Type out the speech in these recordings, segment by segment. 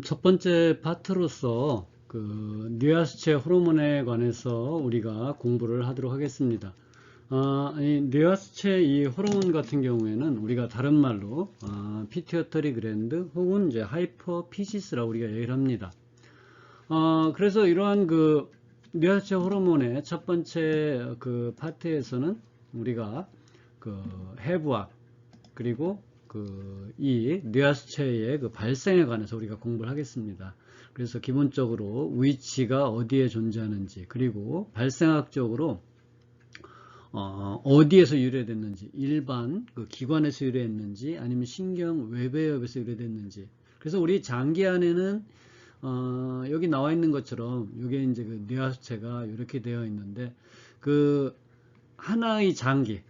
첫 번째 파트로서 뇌하수체 호르몬에 관해서 우리가 공부를 하도록 하겠습니다. 이 뇌하수체 이 호르몬 같은 경우에는 우리가 다른 말로 피튜어터리 그랜드 혹은 이제 하이퍼피시스라고 우리가 얘기를 합니다. 그래서 이러한 뇌하수체 호르몬의 첫 번째 파트에서는 우리가 해부학 그리고 이 뇌하수체의 발생에 관해서 우리가 공부를 하겠습니다. 그래서 기본적으로 위치가 어디에 존재하는지, 그리고 발생학적으로 어디에서 유래됐는지, 일반 기관에서 유래했는지, 아니면 신경 외배엽에서 유래됐는지. 그래서 우리 장기 안에는 여기 나와 있는 것처럼 이게 이제 뇌하수체가 이렇게 되어 있는데 하나의 장기,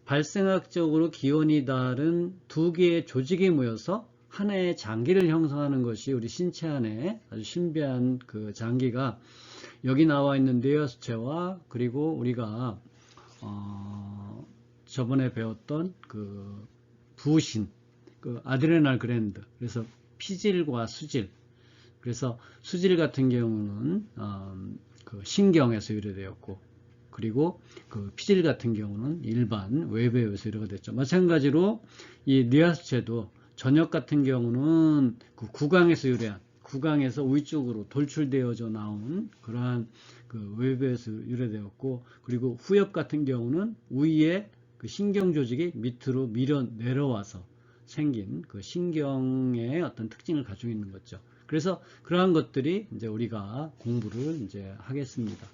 발생학적으로 기원이 다른 두 개의 조직이 모여서 하나의 장기를 형성하는 것이 우리 신체 안에 아주 신비한 장기가 여기 나와 있는 뇌하수체와, 그리고 우리가 저번에 배웠던 부신, 아드레날 그랜드, 그래서 피질과 수질. 그래서 수질 같은 경우는 신경에서 유래되었고, 그리고 피질 같은 경우는 일반 외부에서 유래가 됐죠. 마찬가지로 이 뇌하수체도 전역 같은 경우는 구강에서 유래한, 구강에서 위쪽으로 돌출되어져 나온 그러한 외부에서 유래되었고, 그리고 후엽 같은 경우는 위에 신경 조직이 밑으로 밀어 내려와서 생긴 신경의 어떤 특징을 가지고 있는 거죠. 그래서 그러한 것들이 이제 우리가 공부를 이제 하겠습니다.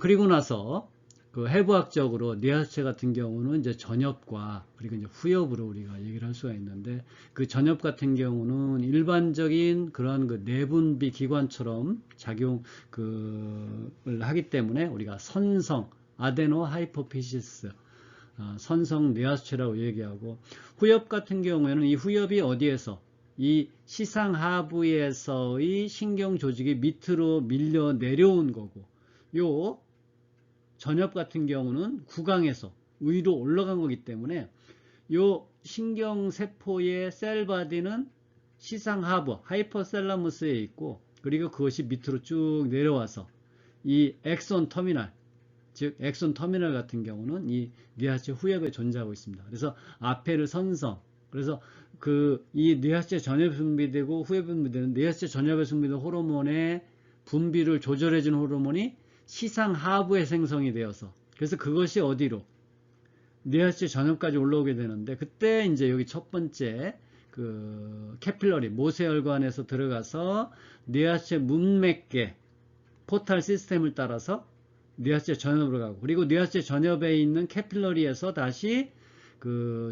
그리고 나서 해부학적으로 뇌하수체 같은 경우는 이제 전엽과 그리고 이제 후엽으로 우리가 얘기를 할 수가 있는데, 전엽 같은 경우는 일반적인 그런 내분비 기관처럼 작용을 하기 때문에 우리가 선성 아데노 하이포피시스 선성 뇌하수체라고 얘기하고, 후엽 같은 경우에는 이 후엽이 어디에서 이 시상하부에서의 신경 조직이 밑으로 밀려 내려온 거고, 요 전엽 같은 경우는 구강에서 위로 올라간 거기 때문에 요 신경세포의 셀바디는 시상하부 하이퍼셀라무스에 있고, 그리고 그것이 밑으로 쭉 내려와서 이 엑손 터미널, 즉 엑손 터미널 같은 경우는 이 뇌하수체 후엽에 존재하고 있습니다. 그래서 앞에를 선성, 그래서 이 뇌하수체 전엽에 분비되고 후엽에 분비되는 뇌하수체 전엽에 분비되는 호르몬의 분비를 조절해주는 호르몬이 시상 하부에 생성이 되어서, 그래서 그것이 어디로 뇌하수체 전엽까지 올라오게 되는데, 그때 이제 여기 첫 번째 캐필러리 모세혈관에서 들어가서 뇌하수체 문맥계 포탈 시스템을 따라서 뇌하수체 전엽으로 가고, 그리고 뇌하수체 전엽에 있는 캐필러리에서 다시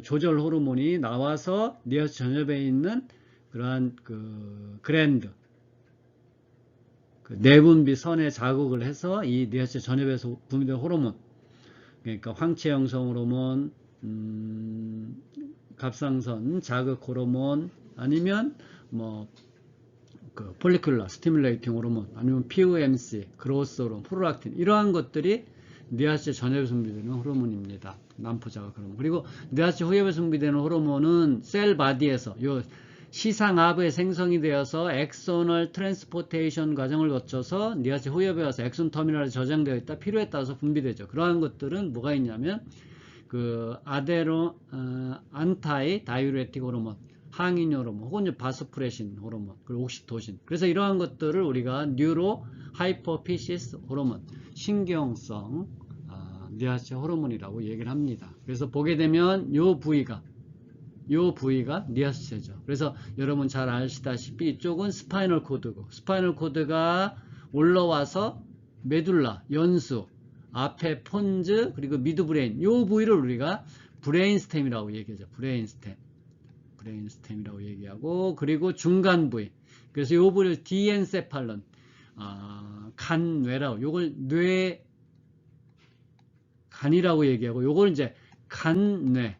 조절 호르몬이 나와서 뇌하수체 전엽에 있는 그러한 그랜드 내분비 선에 자극을 해서 이 뇌하수체 전엽에서 분비된 호르몬, 그러니까 황체 형성 호르몬, 갑상선 자극 호르몬, 아니면 폴리큘러 스티뮬레이팅 호르몬, 아니면 POMC, 그로스 호르몬, 프로락틴, 이러한 것들이 뇌하수체 전엽에서 분비되는 호르몬입니다. 난포자극 호르몬. 그리고 뇌하수체 후엽에서 분비되는 호르몬은 셀 바디에서 요 시상하부에 생성이 되어서 엑소널 트랜스포테이션 과정을 거쳐서 뇌하수체 후엽에 와서 엑손 터미널에 저장되어 있다 필요에 따라서 분비되죠. 그러한 것들은 뭐가 있냐면 안타이 다이우레틱 호르몬, 항인 호르몬, 혹은 바소프레신 호르몬, 그리고 옥시토신. 그래서 이러한 것들을 우리가 뉴로 하이퍼피시스 호르몬, 신경성 뇌하수체 호르몬이라고 얘기를 합니다. 그래서 보게 되면 요 부위가 뇌하수체죠. 그래서 여러분 잘 아시다시피 이쪽은 스파이널 코드고, 스파이널 코드가 올라와서 메둘라, 연수, 앞에 폰즈, 그리고 미드브레인, 요 부위를 우리가 브레인스템이라고 얘기하죠. 브레인스템이라고 얘기하고, 그리고 중간 부위, 그래서 요 부위를 디엔세팔론, 간뇌라고, 요걸 간이라고 얘기하고, 요걸 이제 간뇌,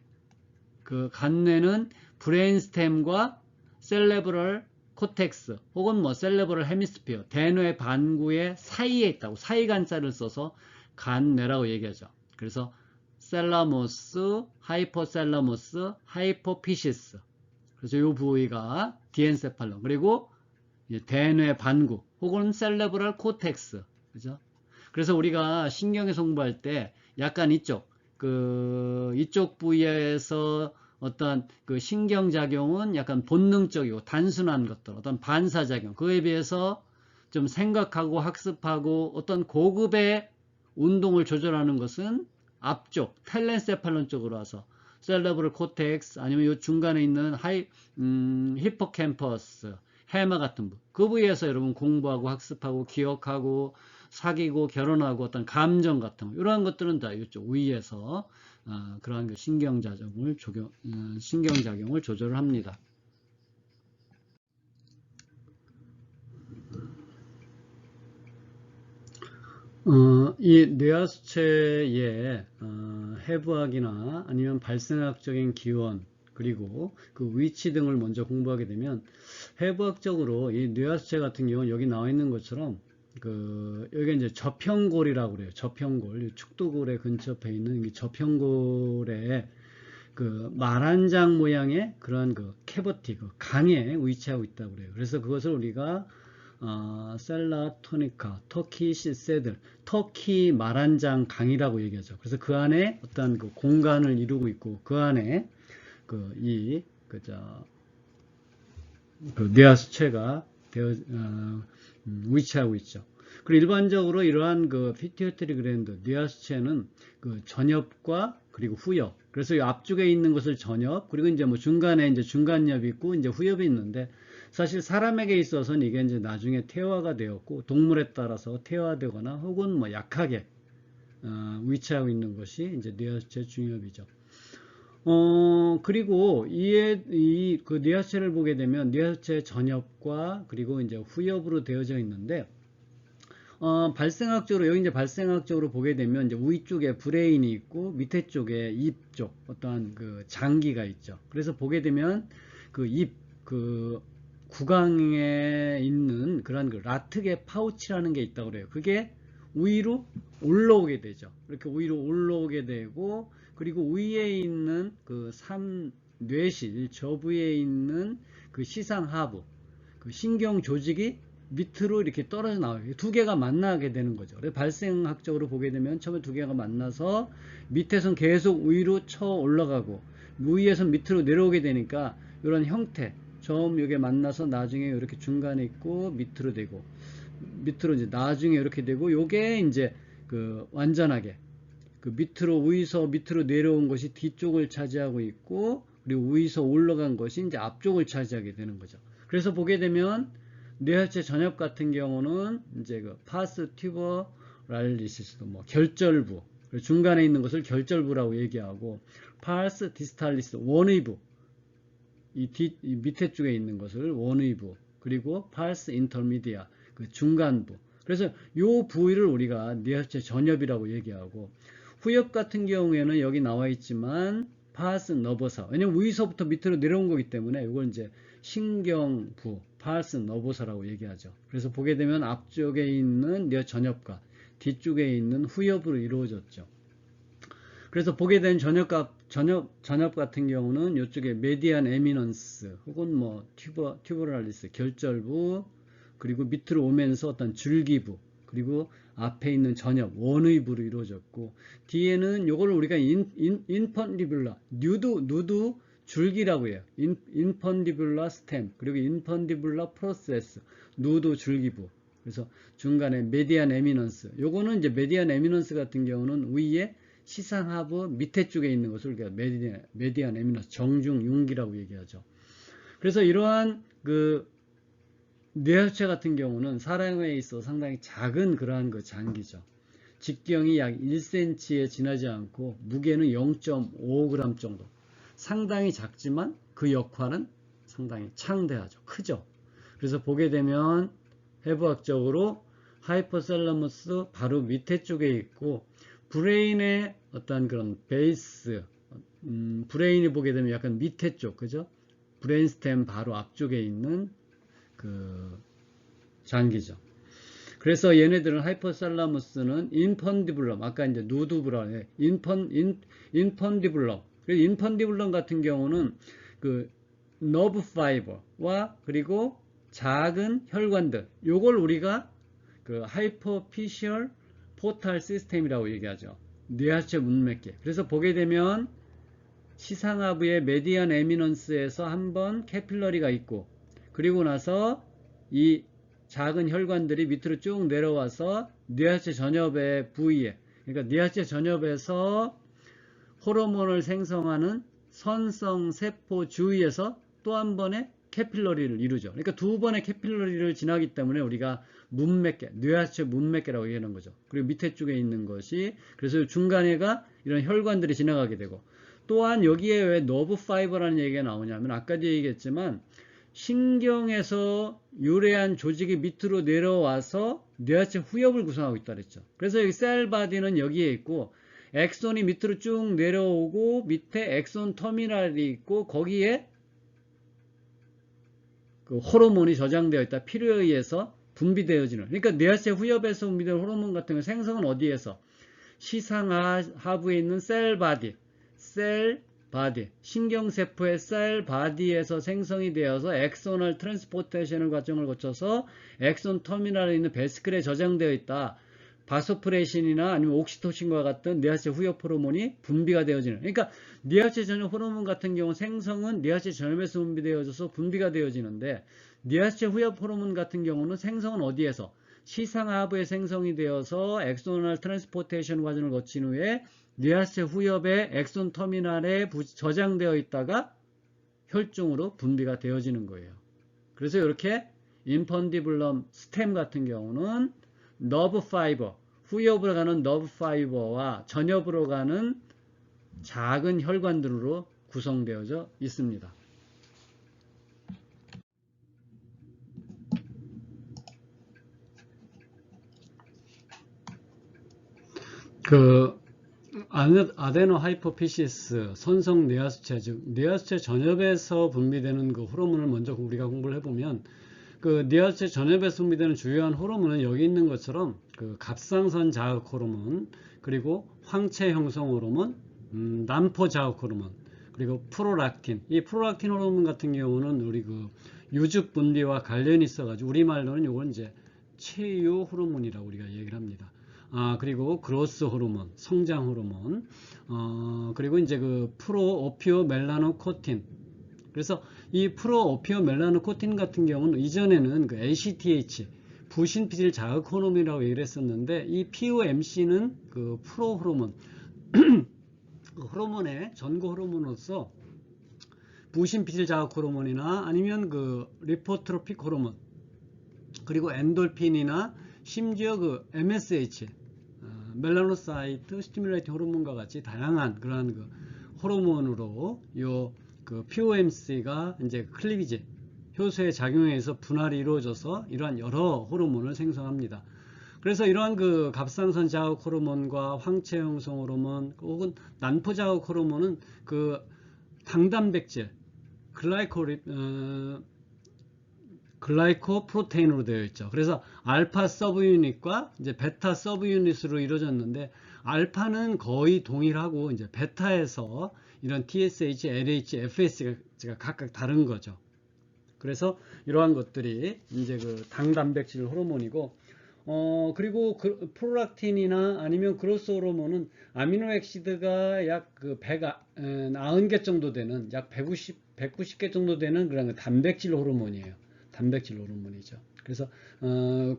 간뇌는 브레인스템과 셀레브럴 코텍스 혹은 셀레브럴 헤미스피어, 대뇌 반구의 사이에 있다고 사이간자를 써서 간뇌라고 얘기하죠. 그래서 셀라모스, 하이포셀라모스, 하이포피시스. 그래서 이 부위가 디엔세팔론, 그리고 대뇌 반구 혹은 셀레브럴 코텍스, 그죠? 그래서 우리가 신경에서 공부할 때 약간 이쪽 부위에서 어떤 그 신경작용은 약간 본능적이고 단순한 것들, 어떤 반사작용, 그에 비해서 좀 생각하고 학습하고 어떤 고급의 운동을 조절하는 것은 앞쪽 텔렌세팔론 쪽으로 와서 셀레브럴 코텍스 아니면 이 중간에 있는 히포캠퍼스, 해마 같은 부분, 그 부위에서 여러분 공부하고 학습하고 기억하고 사귀고 결혼하고 어떤 감정 같은 거, 이러한 것들은 다 이쪽 위에서 그러한 그 신경작용을 조절을 합니다. 이 뇌하수체의 해부학이나 아니면 발생학적인 기원, 그리고 그 위치 등을 먼저 공부하게 되면, 해부학적으로 이 뇌하수체 같은 경우는 여기 나와 있는 것처럼 여기 이제 저평골이라고 그래요. 저평골, 축두골의 근처에 있는 이 저평골에 그 말 한 장 모양의 그런 그 캐버티, 그 강에 위치하고 있다고 그래요. 그래서 그것을 우리가 셀라 토니카, 터키시 세들, 터키 말 한 장 강이라고 얘기하죠. 그래서 그 안에 어떤 그 공간을 이루고 있고, 그 안에 뇌하수체가 위치하고 있죠. 그리고 일반적으로 이러한 그 피튜이터리 글랜드, 뇌하수체는 그 전엽과 그리고 후엽. 그래서 이 앞쪽에 있는 것을 전엽, 그리고 이제 뭐 중간에 이제 중간엽이 있고 이제 후엽이 있는데, 사실 사람에게 있어서는 이게 이제 나중에 퇴화가 되었고, 동물에 따라서 퇴화되거나 혹은 뭐 약하게 위치하고 있는 것이 이제 뇌하수체 중엽이죠. 그리고 그 뇌하수체를 보게 되면 뇌하수체 전엽과 그리고 이제 후엽으로 되어져 있는데, 발생학적으로, 여기 이제 발생학적으로 보게 되면 이제 위쪽에 브레인이 있고 밑에 쪽에 입 쪽 어떠한 그 장기가 있죠. 그래서 보게 되면 그 입, 구강에 있는 그런 그 라트계 파우치라는 게 있다고 그래요. 그게 위로 올라오게 되죠. 이렇게 위로 올라오게 되고, 그리고 위에 있는 그 뇌실, 저부에 있는 그 시상하부, 그 신경 조직이 밑으로 이렇게 떨어져 나와요. 두 개가 만나게 되는 거죠. 그래서 발생학적으로 보게 되면 처음에 두 개가 만나서 밑에선 계속 위로 쳐 올라가고, 위에서 밑으로 내려오게 되니까 이런 형태, 처음 이게 만나서 나중에 이렇게 중간에 있고 밑으로 되고, 밑으로 이제 나중에 이렇게 되고, 요게 이제 그 완전하게 그 위에서 밑으로 내려온 것이 뒤쪽을 차지하고 있고, 그리고 위에서 올라간 것이 이제 앞쪽을 차지하게 되는 거죠. 그래서 보게 되면 뇌하수체 전엽 같은 경우는 이제 그 파스 튜버랄리시스도 뭐 결절부, 중간에 있는 것을 결절부라고 얘기하고, 파스 디스탈리스 원의부, 이 밑에 쪽에 있는 것을 원의부, 그리고 파스 인터미디아 그 중간부. 그래서 이 부위를 우리가 뇌하수체 전엽이라고 얘기하고, 후엽 같은 경우에는 여기 나와 있지만 파스 너버사, 왜냐면 위서부터 밑으로 내려온 거기 때문에 이걸 이제 신경부, 파스 너버사라고 얘기하죠. 그래서 보게 되면 앞쪽에 있는 뇌 전엽과 뒤쪽에 있는 후엽으로 이루어졌죠. 그래서 보게 된 전엽 같은 경우는 이쪽에 메디안 에미넌스 혹은 뭐 튜버랄리스 결절부, 그리고 밑으로 오면서 어떤 줄기부, 그리고 앞에 있는 전엽 원의부로 이루어졌고, 뒤에는 요거를 우리가 인펀디뷸라 누드 줄기라고 해요. 인펀디뷸라 스템, 그리고 인펀디뷸라 프로세스, 누드 줄기부. 그래서 중간에 메디안 에미넌스, 요거는 이제 메디안 에미넌스 같은 경우는 위에 시상하부 밑에 쪽에 있는 것을 우리가 메디안 에미넌스 정중융기라고 얘기하죠. 그래서 이러한 그 뇌하수체 같은 경우는 사람에 있어 상당히 작은 그러한 그 장기죠. 직경이 약 1cm에 지나지 않고 무게는 0.5g 정도. 상당히 작지만 그 역할은 상당히 창대하죠. 크죠. 그래서 보게 되면 해부학적으로 하이포셀러머스 바로 밑에 쪽에 있고, 브레인의 어떤 그런 베이스, 브레인이 보게 되면 약간 밑에 쪽, 그죠? 브레인스템 바로 앞쪽에 있는 그 장기죠. 그래서 얘네들은 하이포살라무스는 인펀디블럼, 아까 이제 누드브라의 인펀디블럼. 인펀디블럼 같은 경우는 그 너브 파이버와 그리고 작은 혈관들, 요걸 우리가 그 하이퍼피셜 포탈 시스템이라고 얘기하죠. 뇌하체 문맥계. 그래서 보게 되면 시상하부의 메디안 에미넌스에서 한번 캐필러리가 있고, 그리고 나서 이 작은 혈관들이 밑으로 쭉 내려와서 뇌하체 전엽의 부위에, 그러니까 뇌하체 전엽에서 호르몬을 생성하는 선성 세포 주위에서 또 한 번의 캐필러리를 이루죠. 그러니까 두 번의 캐필러리를 지나기 때문에 우리가 문맥계, 뇌하체 문맥계라고 얘기하는 거죠. 그리고 밑에 쪽에 있는 것이, 그래서 중간에가 이런 혈관들이 지나가게 되고, 또한 여기에 왜 너브 파이버라는 얘기가 나오냐면, 아까도 얘기했지만 신경에서 유래한 조직이 밑으로 내려와서 뇌하체 후엽을 구성하고 있다 그랬죠. 그래서 여기 셀 바디는 여기에 있고, 엑손이 밑으로 쭉 내려오고 밑에 엑손 터미널이 있고, 거기에 그 호르몬이 저장되어 있다. 필요에 의해서 분비되어지는, 그러니까 뇌하체 후엽에서 분비되는 호르몬 같은 거 생성은 어디에서? 시상하부에 있는 셀 바디, 신경세포의 셀 바디에서 생성이 되어서 엑소널 트랜스포테이션 과정을 거쳐서 엑손 터미널에 있는 베스클에 저장되어 있다. 바소프레신이나 아니면 옥시토신과 같은 뇌하체 후엽 호르몬이 분비가 되어지는, 그러니까 뇌하체 전엽 호르몬 같은 경우 생성은 뇌하체 전엽에서 분비되어져서 분비가 되어지는데, 뇌하체 후엽 호르몬 같은 경우는 생성은 어디에서? 시상하부에 생성이 되어서 엑소널 트랜스포테이션 과정을 거친 후에 뇌하체 후엽의 엑손 터미널에 저장되어 있다가 혈중으로 분비가 되어지는 거예요. 그래서 이렇게 인펀디블럼 스템 같은 경우는 너브 파이버, 후엽으로 가는 너브 파이버와 전엽으로 가는 작은 혈관들로 구성되어져 있습니다. 그 아데노 하이포피시스 선성 뇌하수체, 즉 뇌하수체 전엽에서 분비되는 그 호르몬을 먼저 우리가 공부를 해보면, 그 뇌하수체 전엽에서 분비되는 주요한 호르몬은 여기 있는 것처럼 그 갑상선 자극 호르몬, 그리고 황체 형성 호르몬, 난포 자극 호르몬, 그리고 프로락틴. 이 프로락틴 호르몬 같은 경우는 우리 그 유즙 분비와 관련이 있어가지고 우리말로는 요건 이제 체유 호르몬이라고 우리가 얘기를 합니다. 그리고 그로스 호르몬, 성장 호르몬, 그리고 이제 그 프로오피오 멜라노코틴. 그래서 이 프로오피오 멜라노코틴 같은 경우는 이전에는 그 ACTH, 부신피질 자극 호르몬이라고 얘기를 했었는데, 이 POMC는 그 프로 호르몬, 그 호르몬의 전고 호르몬으로서 부신피질 자극 호르몬이나 아니면 그 리포트로픽 호르몬, 그리고 엔돌핀이나 심지어 그 MSH, 멜라노사이트 스티뮬레이팅 호르몬과 같이 다양한 그러한 그 호르몬으로 요 그 POMC가 이제 클리비지 효소의 작용에 의해서 분할이 이루어져서 이러한 여러 호르몬을 생성합니다. 그래서 이러한 그 갑상선 자극 호르몬과 황체 형성 호르몬 혹은 난포 자극 호르몬은 그 당단백질 글라이코 프로테인으로 되어 있죠. 그래서 알파 서브 유닛과 이제 베타 서브 유닛으로 이루어졌는데, 알파는 거의 동일하고 이제 베타에서 이런 TSH, LH, FS가 각각 다른 거죠. 그래서 이러한 것들이 이제 그 당단백질 호르몬이고, 그리고 프로락틴이나 아니면 그로스 호르몬은 아미노액시드가 약 그 190개 정도 되는, 약 190개 정도 되는 그런 단백질 호르몬이에요. 단백질 호르몬이죠. 그래서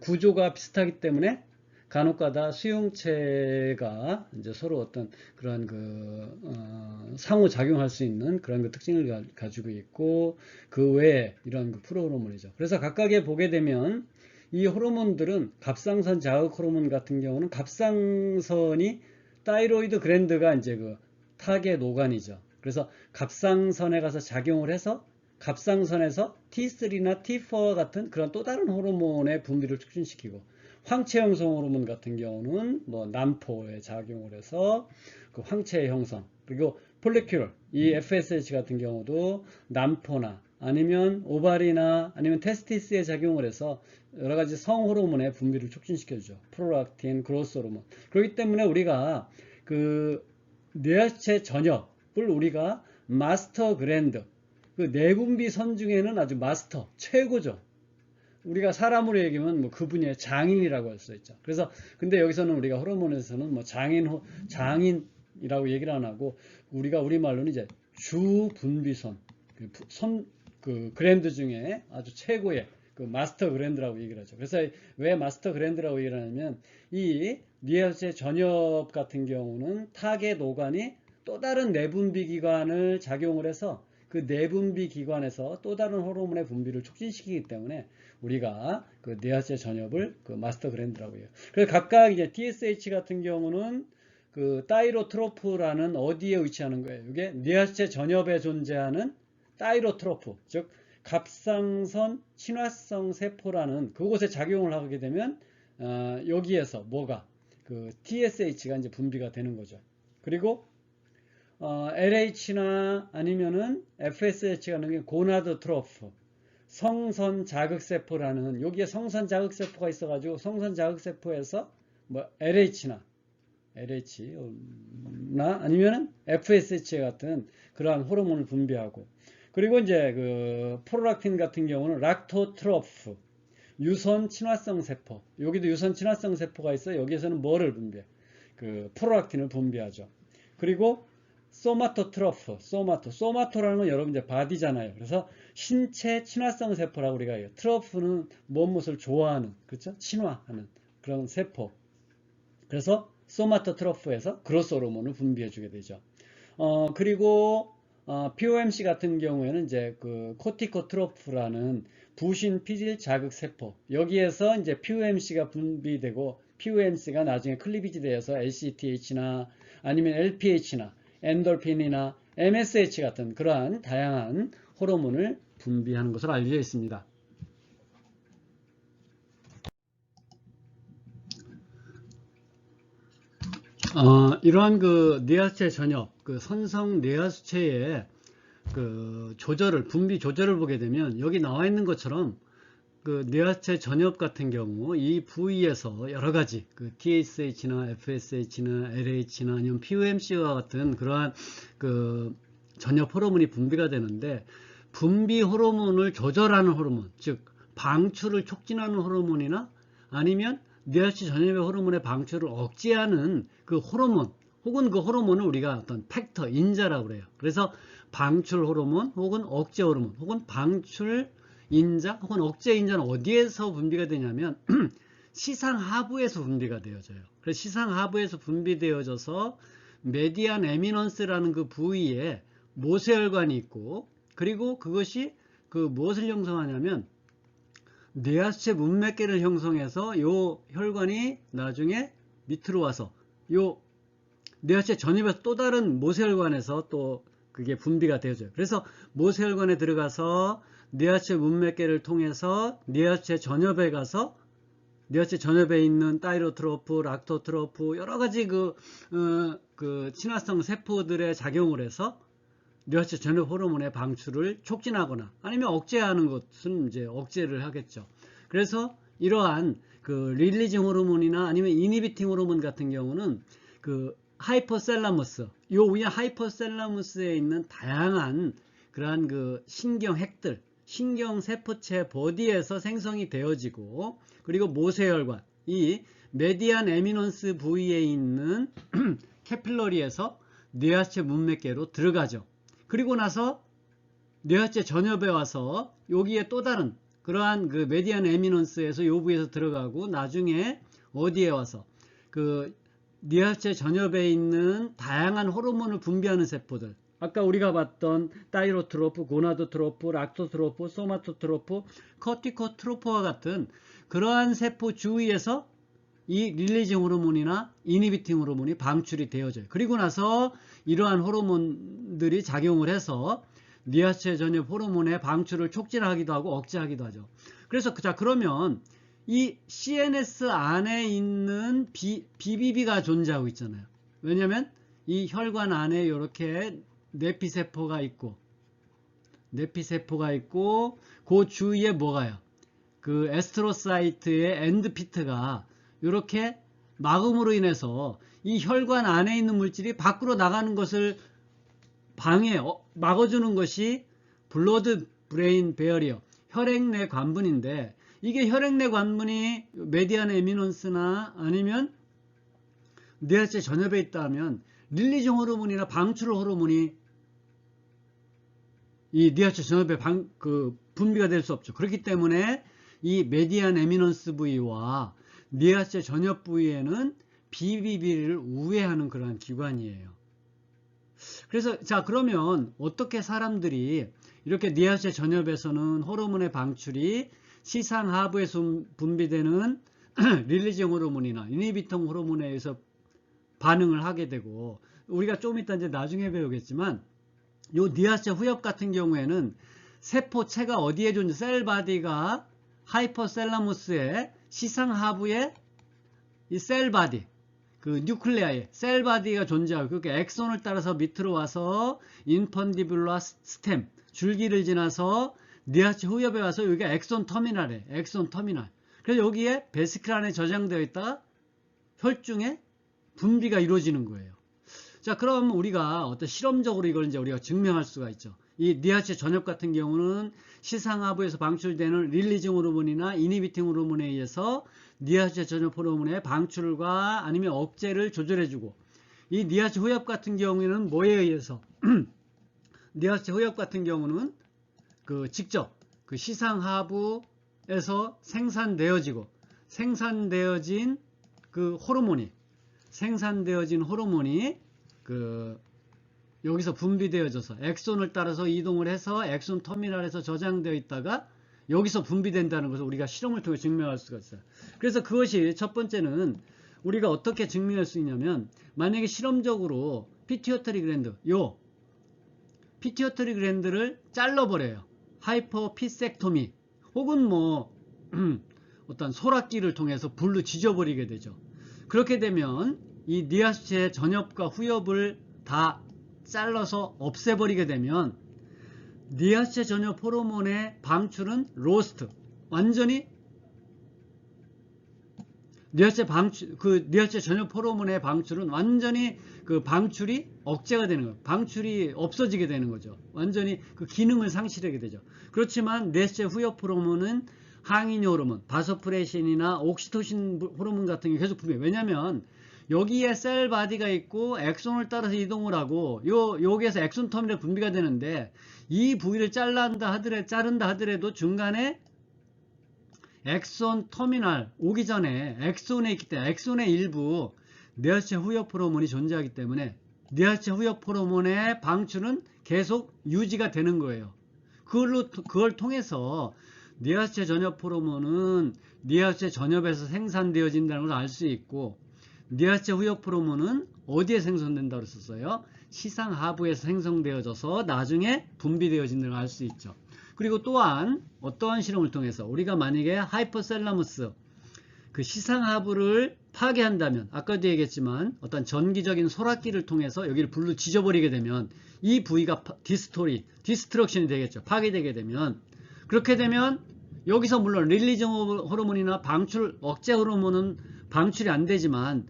구조가 비슷하기 때문에 간혹가다 수용체가 이제 서로 어떤 그러한 그 상호작용할 수 있는 그런 그 특징을 가지고 있고, 그 외에 이런 그 프로호르몬이죠. 그래서 각각에 보게 되면 이 호르몬들은 갑상선 자극 호르몬 같은 경우는 갑상선이 타이로이드 글랜드가 이제 그 타겟 노관이죠. 그래서 갑상선에 가서 작용을 해서 갑상선에서 T3나 T4 같은 그런 또 다른 호르몬의 분비를 촉진시키고, 황체 형성 호르몬 같은 경우는 뭐 난포에 작용을 해서 그 황체 형성, 그리고 폴리큘, 이 FSH 같은 경우도 난포나 아니면 오바리나 아니면 테스티스에 작용을 해서 여러 가지 성 호르몬의 분비를 촉진시켜주죠. 프로락틴, 그로스 호르몬. 그렇기 때문에 우리가 그 뇌하체 전엽을 우리가 마스터 글랜드, 그 내분비선 중에는 아주 마스터, 최고죠. 우리가 사람으로 얘기하면 뭐 그분의 장인이라고 할 수 있죠. 그래서 근데 여기서는 우리가 호르몬에서는 뭐 장인이라고 얘기를 안 하고 우리가 우리말로는 이제 주분비선 그 그랜드 중에 아주 최고의 그 마스터 그랜드라고 얘기를 하죠. 그래서 왜 마스터 그랜드라고 얘기를 하냐면 이 뇌하수체 전엽 같은 경우는 타겟 오간이 또 다른 내분비 기관을 작용을 해서 그 내분비 기관에서 또 다른 호르몬의 분비를 촉진시키기 때문에 우리가 그 뇌하수체 전엽을 그 마스터 그랜드라고 해요. 그래서 각각 이제 TSH 같은 경우는 그 타이로트로프라는 어디에 위치하는 거예요? 이게 뇌하수체 전엽에 존재하는 타이로트로프, 즉 갑상선 친화성 세포라는 그곳에 작용을 하게 되면 여기에서 뭐가 그 TSH가 이제 분비가 되는 거죠. 그리고 LH나 아니면은 FSH 같은 게 고나드 트로프, 성선 자극세포라는 여기에 성선 자극세포가 있어가지고 성선 자극세포에서 뭐 LH나 아니면은 FSH 같은 그러한 호르몬을 분비하고 그리고 이제 그 프로락틴 같은 경우는 락토트로프, 유선 친화성 세포. 여기도 유선 친화성 세포가 있어요. 여기에서는 뭐를 분비해? 그 프로락틴을 분비하죠. 그리고 소마토트로프, 소마토라는 건 여러분 이제 바디잖아요. 그래서 신체 친화성 세포라고 우리가 해요. 트로프는 무엇을 좋아하는, 그렇죠? 친화하는 그런 세포. 그래서 소마토트로프에서 그로스 호르몬을 분비해 주게 되죠. 그리고 POMC 같은 경우에는 이제 그 코티코트로프라는 부신 피질 자극 세포 여기에서 이제 POMC가 분비되고 POMC가 나중에 클리비지 되어서 ACTH나 아니면 LPH나 엔돌핀이나 MSH 같은 그러한 다양한 호르몬을 분비하는 것으로 알려져 있습니다. 이러한 그 뇌하수체 전엽, 그 선성 뇌하수체의 그 조절을, 분비 조절을 보게 되면 여기 나와 있는 것처럼 그 뇌하수체 전엽 같은 경우 이 부위에서 여러 가지 그 TSH나 FSH나 LH나 아니면 POMC와 같은 그러한 그 전엽 호르몬이 분비가 되는데 분비 호르몬을 조절하는 호르몬, 즉 방출을 촉진하는 호르몬이나 아니면 뇌하수체 전엽의 호르몬의 방출을 억제하는 그 호르몬 혹은 그 호르몬을 우리가 어떤 팩터, 인자라고 그래요. 그래서 방출 호르몬 혹은 억제 호르몬 혹은 방출 인자 혹은 억제 인자는 어디에서 분비가 되냐면 시상 하부에서 분비가 되어져요. 그래서 시상 하부에서 분비되어져서 메디안 에미넌스라는 그 부위에 모세혈관이 있고 그리고 그것이 그 무엇을 형성하냐면 뇌하수체 문맥계를 형성해서 요 혈관이 나중에 밑으로 와서 요 뇌하수체 전입에서 또 다른 모세혈관에서 또 그게 분비가 되어져요. 그래서 모세혈관에 들어가서 뇌하수체 문맥계를 통해서 뇌하수체 전엽에 가서 뇌하수체 전엽에 있는 타이로트로프, 락토트로프 여러 가지 그 친화성 세포들의 작용을 해서 뇌하수체 전엽 호르몬의 방출을 촉진하거나 아니면 억제하는 것은 이제 억제를 하겠죠. 그래서 이러한 그 릴리징 호르몬이나 아니면 이니비팅 호르몬 같은 경우는 그 하이포셀라무스, 요 위에 하이포셀라무스에 있는 다양한 그러한 그 신경핵들, 신경세포체 버디에서 생성이 되어지고 그리고 모세혈관, 이 메디안 에미넌스 부위에 있는 캐필러리에서 뇌하수체 문맥계로 들어가죠. 그리고 나서 뇌하수체 전엽에 와서 여기에 또 다른 그러한 그 메디안 에미넌스에서 요 부위에서 들어가고 나중에 어디에 와서 그 뇌하수체 전엽에 있는 다양한 호르몬을 분비하는 세포들 아까 우리가 봤던 타이로트로프, 고나도트로프, 락토트로프, 소마토트로프, 코티코트로프와 같은 그러한 세포 주위에서 이 릴리징 호르몬이나 이니비팅 호르몬이 방출이 되어져요. 그리고 나서 이러한 호르몬들이 작용을 해서 뇌하수체 전엽 호르몬의 방출을 촉진하기도 하고 억제하기도 하죠. 그래서 그러면 이 CNS 안에 있는 BBB가 존재하고 있잖아요. 왜냐하면 이 혈관 안에 이렇게 뇌피세포가 있고 그 주위에 뭐가요? 그 에스트로사이트의 엔드피트가 이렇게 막음으로 인해서 이 혈관 안에 있는 물질이 밖으로 나가는 것을 막아주는 것이 블러드 브레인 베어리어, 혈액내 관분인데, 이게 혈액내 관분이 메디안 에미넌스나 아니면 뇌하체 전엽에 있다면 릴리즈 호르몬이나 방출 호르몬이 이 뇌하체 전엽에 분비가 될 수 없죠. 그렇기 때문에 이 메디안 에미넌스 부위와 뇌하체 전엽 부위에는 BBB를 우회하는 그러한 기관이에요. 그래서 자, 그러면 어떻게 사람들이 이렇게 뇌하체 전엽에서는 호르몬의 방출이 시상 하부에서 분비되는 릴리징 호르몬이나 이니비팅 호르몬에 의해서 반응을 하게 되고, 우리가 좀 이따 이제 나중에 배우겠지만 요 뇌하체 후엽 같은 경우에는 세포체가 어디에 존재, 셀바디가 하이퍼셀라무스의 시상 하부에 이 셀바디, 그 뉴클레아에 셀바디가 존재하고, 그렇게 엑손을 따라서 밑으로 와서 인펀디뷸라 스템, 줄기를 지나서 뇌하체 후엽에 와서 여기가 엑손 터미널에, 엑손 터미널. 그래서 여기에 베시클 안에 저장되어 있다가 혈중에 분비가 이루어지는 거예요. 자, 그럼 우리가 어떤 실험적으로 이걸 이제 우리가 증명할 수가 있죠. 이 뇌하체 전엽 같은 경우는 시상하부에서 방출되는 릴리징 호르몬이나 이니비팅 호르몬에 의해서 뇌하체 전엽 호르몬의 방출과 아니면 억제를 조절해주고, 이 뇌하체 후엽 같은 경우에는 뭐에 의해서 뇌하체 후엽 같은 경우는 직접 시상하부에서 생산되어진 호르몬이 여기서 분비되어져서 엑손을 따라서 이동을 해서 엑손 터미널에서 저장되어 있다가 여기서 분비된다는 것을 우리가 실험을 통해 증명할 수가 있어요. 그래서 그것이 첫 번째는 우리가 어떻게 증명할 수 있냐면, 만약에 실험적으로 피튜이터리 글랜드를 잘라버려요. 하이퍼피섹토미 혹은 어떤 소라기를 통해서 불로 지져버리게 되죠. 그렇게 되면 이 뇌하체 전엽과 후엽을 다 잘라서 없애버리게 되면 뇌하체 전엽 호르몬의 방출은 로스트, 완전히 뇌하체 전엽 호르몬의 방출은 완전히 방출이 억제가 되는 거예요. 방출이 없어지게 되는 거죠. 완전히 기능을 상실하게 되죠. 그렇지만 뇌하체 후엽 호르몬은 항인 호르몬, 바소프레신이나 옥시토신 호르몬 같은 게 계속 분비해요. 왜냐하면 여기에 셀 바디가 있고 엑손을 따라서 이동을 하고 여기에서 엑손 터미널 분비가 되는데, 이 부위를 자른다 하더라도 중간에 엑손 터미널 오기 전에 엑손에 있기 때문에 엑손의 일부 뇌하체 후엽 호르몬이 존재하기 때문에 뇌하체 후엽 호르몬의 방출은 계속 유지가 되는 거예요. 그걸 통해서 뇌하체 전엽 호르몬은 뇌하체 전엽에서 생산되어진다는 걸 알 수 있고, 뇌하체 후엽 호르몬은 어디에 생성된다고 그랬었어요? 시상 하부에서 생성되어져서 나중에 분비되어진다는 걸 알 수 있죠. 그리고 또한 어떠한 실험을 통해서 우리가 만약에 하이퍼셀라무스 시상 하부를 파괴한다면, 아까도 얘기했지만 어떤 전기적인 소라기를 통해서 여기를 불로 지져버리게 되면 이 부위가 디스트럭션이 되겠죠. 파괴되게 되면, 그렇게 되면 여기서 물론 릴리징 호르몬이나 방출 억제 호르몬은 방출이 안 되지만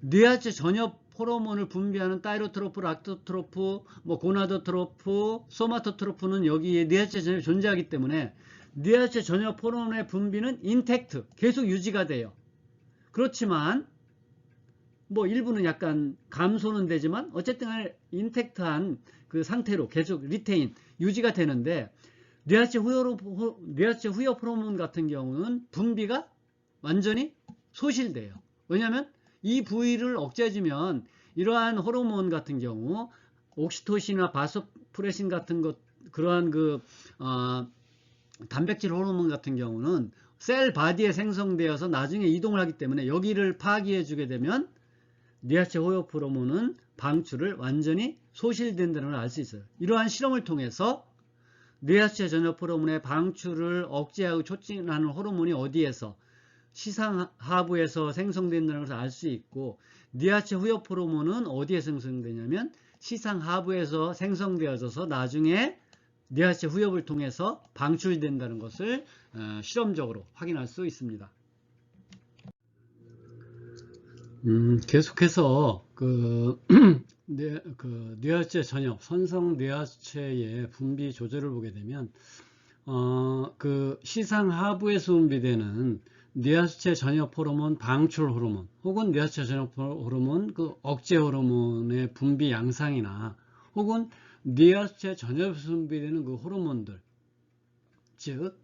뇌하체 전엽 호르몬을 분비하는 타이로트로프, 락토트로프, 고나도트로프, 소마토트로프는 여기에 뇌하체 전엽이 존재하기 때문에 뇌하체 전엽 호르몬의 분비는 인텍트, 계속 유지가 돼요. 그렇지만 일부는 약간 감소는 되지만 어쨌든 인텍트한 상태로 계속 리테인, 유지가 되는데, 뇌하체 후엽 호르몬 같은 경우는 분비가 완전히 소실돼요. 왜냐하면 이 부위를 억제해주면 이러한 호르몬 같은 경우 옥시토신이나 바소프레신 같은 그러한 단백질 호르몬 같은 경우는 셀 바디에 생성되어서 나중에 이동을 하기 때문에 여기를 파괴해 주게 되면 뇌하체 후엽 호르몬은 방출을 완전히 소실된다는 걸 알 수 있어요. 이러한 실험을 통해서 뇌하체 전엽 호르몬의 방출을 억제하고 촉진하는 호르몬이 어디에서 시상 하부에서 생성된다는 것을 알 수 있고, 뇌하체 후엽 호르몬은 어디에 생성되냐면 시상 하부에서 생성되어져서 나중에 뇌하체 후엽을 통해서 방출된다는 것을 실험적으로 확인할 수 있습니다. 계속해서 뇌하수체 전엽, 선성 뇌하수체의 분비 조절을 보게 되면 그 시상 하부에서 분비되는 뇌하수체 전엽 호르몬 방출 호르몬 혹은 뇌하수체 전엽 호르몬 그 억제 호르몬의 분비 양상이나 혹은 뇌하수체 전엽에서 분비되는 그 호르몬들, 즉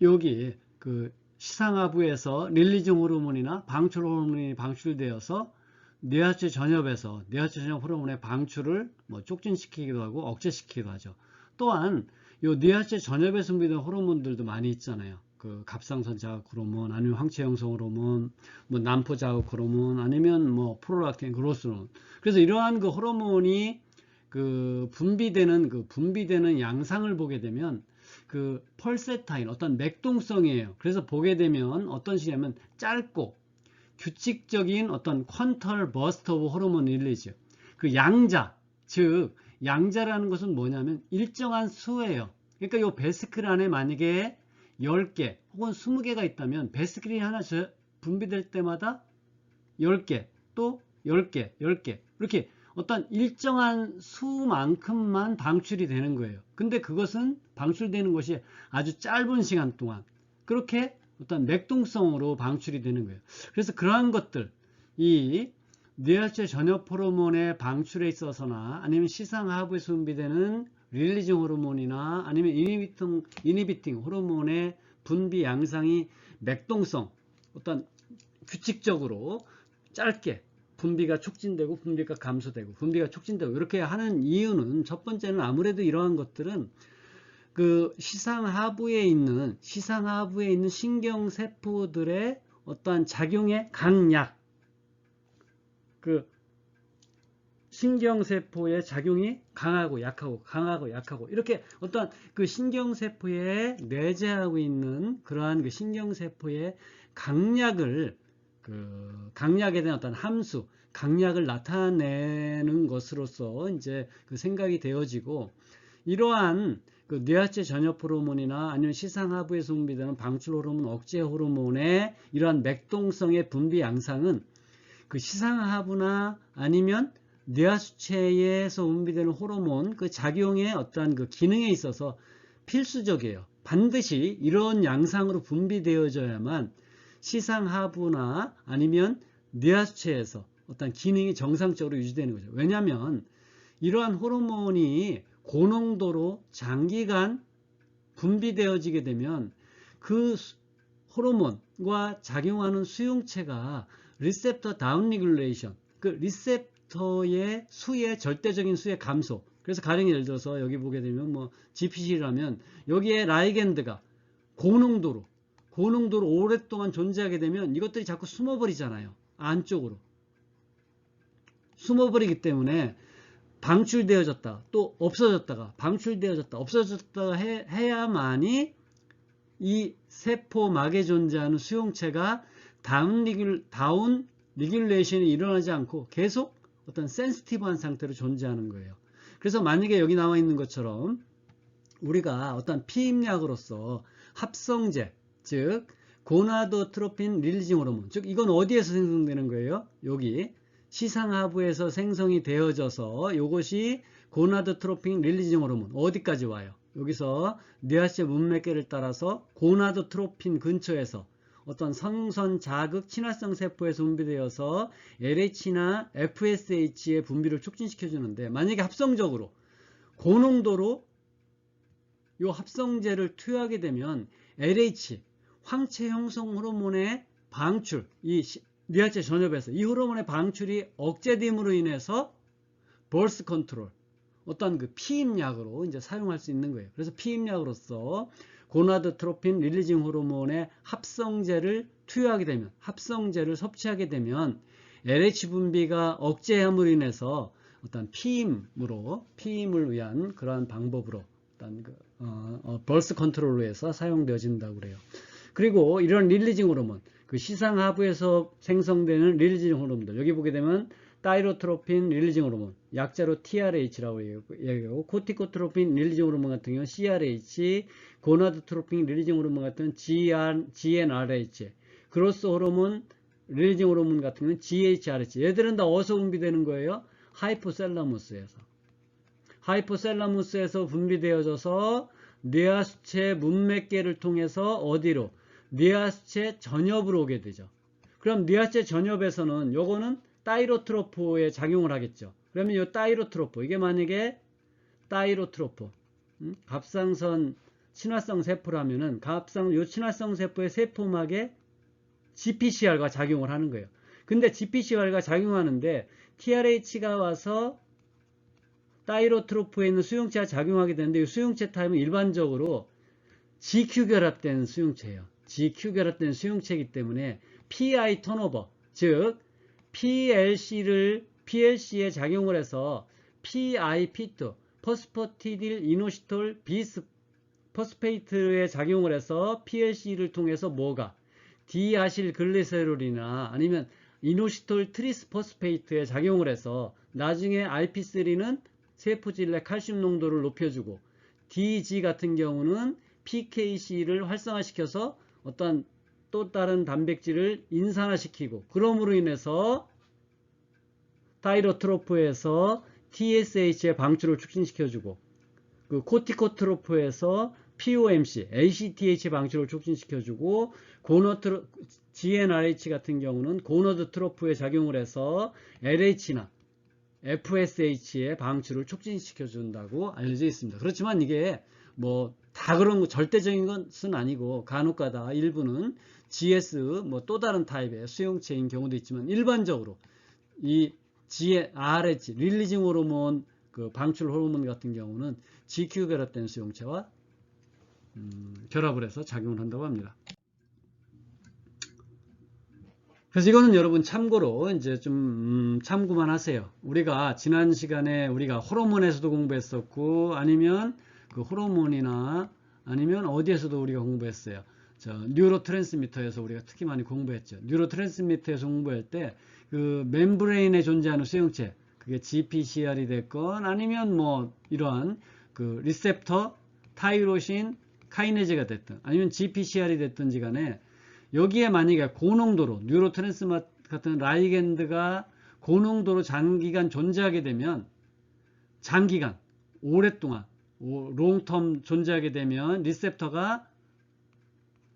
여기 그 시상 하부에서 릴리징 호르몬이나 방출 호르몬이 방출되어서 뇌하수체 전엽에서 뇌하수체 전엽 호르몬의 방출을 뭐 촉진시키기도 하고 억제시키기도 하죠. 또한 요 뇌하수체 전엽에서 분비되는 호르몬들도 많이 있잖아요. 그 갑상선 자극 호르몬, 아니면 황체 형성 호르몬, 뭐 난포 자극 호르몬, 아니면 뭐 프롤락틴, 그로스 호르몬. 그래서 이러한 그 호르몬이 그 분비되는 양상을 보게 되면 그 펄세타인 어떤 맥동성이에요. 그래서 보게 되면 어떤 식이냐면 짧고 규칙적인 어떤 퀀털 버스트 오브 호르몬 릴리즈, 그 양자, 즉 양자라는 것은 뭐냐면 일정한 수예요. 그러니까 이 베스클 안에 만약에 10개 혹은 20개가 있다면 베스클이 하나 분비될 때마다 10개 또 10개 10개 이렇게 어떤 일정한 수만큼만 방출이 되는 거예요. 근데 그것은 방출되는 것이 아주 짧은 시간 동안 그렇게 어떤 맥동성으로 방출이 되는 거예요. 그래서 그러한 것들, 이 뇌하수체 전엽 호르몬의 방출에 있어서나 아니면 시상 하부에서 분비되는 릴리징 호르몬이나 아니면 이니비팅 호르몬의 분비 양상이 맥동성, 어떤 규칙적으로 짧게 분비가 촉진되고 분비가 감소되고 분비가 촉진되고 이렇게 하는 이유는, 첫 번째는 아무래도 이러한 것들은 그 시상 하부에 있는 신경세포들의 어떠한 작용의 강약, 그 신경세포의 작용이 강하고 약하고 이렇게 어떤 그 신경세포에 내재하고 있는 그러한 그 신경세포의 강약에 대한 어떤 함수, 강약을 나타내는 것으로서 이제 그 생각이 되어지고, 이러한 그 뇌하체 전엽 호르몬이나 아니면 시상 하부에서 분비되는 방출 호르몬, 억제 호르몬의 이러한 맥동성의 분비 양상은 그 시상 하부나 아니면 뇌하수체에서 분비되는 호르몬 그 작용의 어떠한 그 기능에 있어서 필수적이에요. 반드시 이런 양상으로 분비되어져야만 시상 하부나 아니면 뇌하수체에서 어떤 기능이 정상적으로 유지되는 거죠. 왜냐하면 이러한 호르몬이 고농도로 장기간 분비되어지게 되면 그 호르몬과 작용하는 수용체가 리셉터 다운 리귤레이션, 그 리셉터의 수의 절대적인 수의 감소. 그래서 가령 예를 들어서 여기 보게 되면 뭐 GPC라면 여기에 라이겐드가 고농도로 오랫동안 존재하게 되면 이것들이 자꾸 숨어버리잖아요. 안쪽으로 숨어버리기 때문에 방출되어졌다 또 없어졌다가 방출되어졌다 없어졌다가 해야만이 이 세포막에 존재하는 수용체가 다운 리귤레이션이 일어나지 않고 계속 어떤 센시티브한 상태로 존재하는 거예요. 그래서 만약에 여기 나와 있는 것처럼 우리가 어떤 피임약으로서 합성제, 즉 고나도트로핀 릴리징 호르몬, 즉 이건 어디에서 생성되는 거예요? 여기 시상하부에서 생성이 되어져서 이것이 고나도트로핀 릴리징 호르몬 어디까지 와요? 여기서 뇌하수체 문맥계를 따라서 고나도트로핀 근처에서 어떤 성선 자극 친화성 세포에서 분비되어서 LH나 FSH의 분비를 촉진시켜 주는데, 만약에 합성적으로 고농도로 이 합성제를 투여하게 되면 LH 황체 형성 호르몬의 방출, 이 뇌하체 전엽에서 이 호르몬의 방출이 억제됨으로 인해서 벌스 컨트롤, 어떤 그 피임약으로 이제 사용할 수 있는 거예요. 그래서 피임약으로서 고나도트로핀 릴리징 호르몬의 합성제를 투여하게 되면, 합성제를 섭취하게 되면 LH 분비가 억제함으로 인해서 어떤 피임을 위한 그러한 방법으로 어떤 벌스 컨트롤로 해서 사용되어진다고 그래요. 그리고 이런 릴리징 호르몬, 그 시상 하부에서 생성되는 릴리징 호르몬들, 여기 보게 되면 타이로트로핀 릴리징 호르몬, 약자로 TRH라고 얘기하고, 코티코트로핀 릴리징 호르몬 같은 경우는 CRH, 고나도트로핀 릴리징 호르몬 같은 GnRH, 그로스 호르몬 릴리징 호르몬 같은 경우는 GHRH. 얘들은 다 어디서 분비되는 거예요? 하이포셀러무스에서. 하이포셀러무스에서 분비되어져서 뇌하수체 문맥계를 통해서 어디로? 뇌하수체 전엽으로 오게 되죠. 그럼 뇌하수체 전엽에서는 요거는 타이로트로포에 작용을 하겠죠. 그러면 이 타이로트로포, 이게 만약에 타이로트로포, 갑상선 친화성 세포라면은 요 친화성 세포의 세포막에 GPCR과 작용을 하는 거예요. 근데 GPCR과 작용하는데 TRH가 와서 타이로트로포에 있는 수용체가 작용하게 되는데 이 수용체 타입은 일반적으로 GQ 결합된 수용체예요. GQ 결합된 수용체이기 때문에 PI 턴오버, 즉 PLC에 작용을 해서 PIP2, 포스포티딜 이노시톨 비스포스페이트에 작용을 해서 PLC를 통해서 뭐가? 디아실글리세롤이나 아니면 이노시톨 트리스포스페이트에 작용을 해서 나중에 IP3는 세포질 내 칼슘 농도를 높여주고 DG 같은 경우는 PKC를 활성화시켜서 어떤 또 다른 단백질을 인산화시키고 그럼으로 인해서 타이로트로포에서 TSH의 방출을 촉진시켜주고 그 코티코트로포에서 POMC, ACTH 방출을 촉진시켜주고 GnRH 같은 경우는 고너드 트로프에 작용을 해서 LH나 FSH의 방출을 촉진시켜준다고 알려져 있습니다. 그렇지만 이게 뭐 다 그런 거 절대적인 것은 아니고 간혹가다 일부는 GS 뭐 또 다른 타입의 수용체인 경우도 있지만 일반적으로 이 GnRH 릴리징 호르몬 그 방출 호르몬 같은 경우는 GQ 결합된 수용체와 결합을 해서 작용을 한다고 합니다. 그래서 이거는 여러분 참고로 이제 좀 참고만 하세요. 우리가 지난 시간에 우리가 호르몬에서도 공부했었고 아니면 그 호르몬이나 아니면 어디에서도 우리가 공부했어요. 뉴로트랜스미터에서 우리가 특히 많이 공부했죠. 뉴로트랜스미터에서 공부할 때 그 멤브레인에 존재하는 수용체, 그게 GPCR이 됐건 아니면 뭐 이러한 그 리셉터, 타이로신, 카이네즈가 됐든 아니면 GPCR이 됐든지 간에 여기에 만약에 고농도로 뉴로트랜스미터 같은 라이겐드가 고농도로 장기간 존재하게 되면 장기간 오랫동안 롱텀 존재하게 되면 리셉터가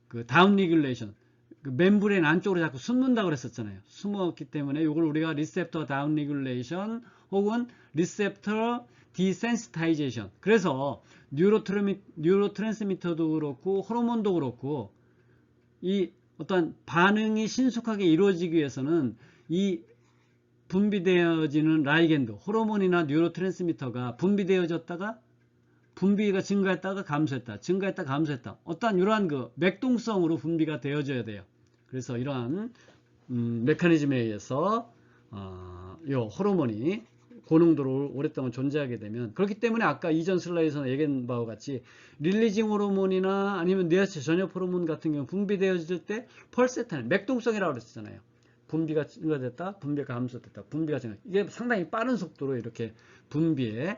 그 다운 리귤레이션 그 멤브레인 안쪽으로 자꾸 숨는다고 그랬었잖아요. 숨었기 때문에 이걸 우리가 리셉터 다운 리귤레이션 혹은 리셉터 디센시타이제이션, 그래서 뉴로트랜스미터도 그렇고 호르몬도 그렇고 이 어떤 반응이 신속하게 이루어지기 위해서는 이 분비되어지는 라이겐드, 호르몬이나 뉴로트랜스미터가 분비되어졌다가 분비가 증가했다가 감소했다, 증가했다 감소했다, 어떠한 이러한 그 맥동성으로 분비가 되어져야 돼요. 그래서 이러한 메커니즘에 의해서 이 호르몬이 고농도로 오랫동안 존재하게 되면, 그렇기 때문에 아까 이전 슬라이드에서 얘기한 바와 같이 릴리징 호르몬이나 아니면 뇌하수체 전엽 호르몬 같은 경우 분비되어질 때 펄세타임, 맥동성이라고 그랬잖아요. 분비가 증가됐다, 분비가 감소됐다, 분비가 증가. 이게 상당히 빠른 속도로 이렇게 분비의